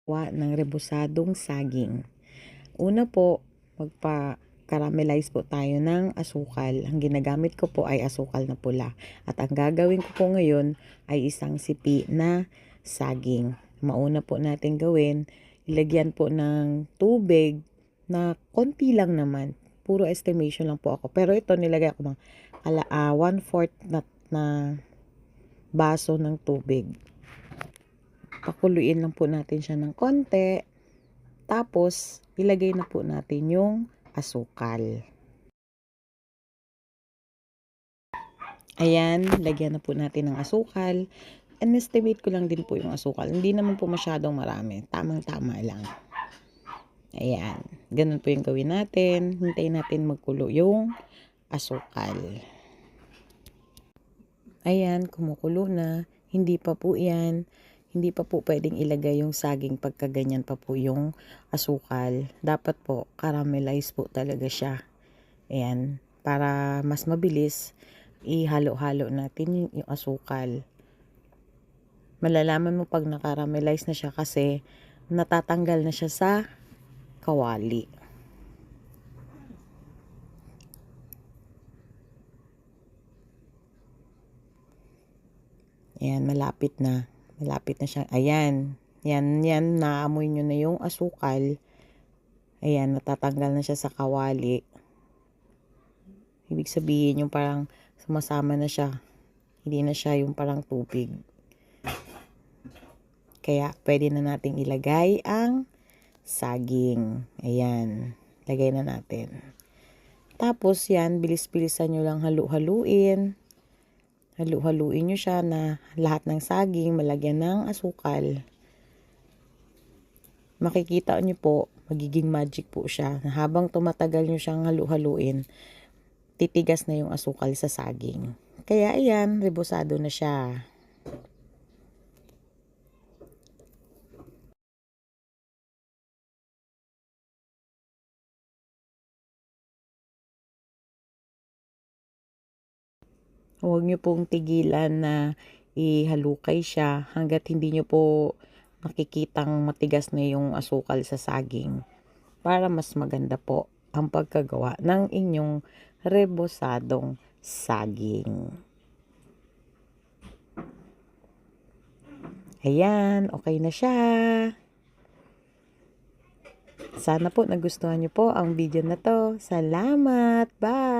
ng rebosadong saging. Una po, magpa-caramelize po tayo ng asukal. Ang ginagamit ko po ay asukal na pula. At ang gagawin ko po ngayon ay isang sipi na saging. Mauna po natin gawin, ilagyan po ng tubig na konti lang naman. Puro estimation lang po ako. Pero ito nilagay ko ng 1/4 na baso ng tubig. Pakuluin lang po natin siya ng konti. Tapos, ilagay na po natin yung asukal. Ayan, lagyan na po natin ng asukal. Estimate ko lang din po yung asukal. Hindi naman po masyadong marami. Tamang-tama lang. Ayan. Ganun po yung gawin natin. Hintayin natin magkulo yung asukal. Ayan, kumukulo na. Hindi pa po yan. Hindi pa po pwedeng ilagay yung saging pagka ganyan pa po yung asukal. Dapat po, caramelize po talaga siya. Ayan, para mas mabilis, ihalo-halo natin yung asukal. Malalaman mo pag na-caramelize na siya kasi natatanggal na siya sa kawali. Ayan, malapit na. Malapit na siya. Ayan. Yan, naamoy nyo na yung asukal. Ayan, natatanggal na siya sa kawali. Ibig sabihin yung parang sumasama na siya. Hindi na siya yung parang tubig. Kaya pwede na nating ilagay ang saging. Ayan. Lagay na natin. Tapos yan, bilis-bilisan nyo lang halu-haluin. Halu-haluin nyo siya na lahat ng saging malagyan ng asukal. Makikita nyo po, magiging magic po siya. Habang tumatagal nyo siyang halu-haluin, titigas na yung asukal sa saging. Kaya ayan, rebosado na siya. Huwag nyo pong tigilan na ihalukay siya hanggat hindi nyo po makikitang matigas na yung asukal sa saging. Para mas maganda po ang pagkagawa ng inyong rebosadong saging. Ayan, okay na siya. Sana po nagustuhan nyo po ang video na to. Salamat! Bye!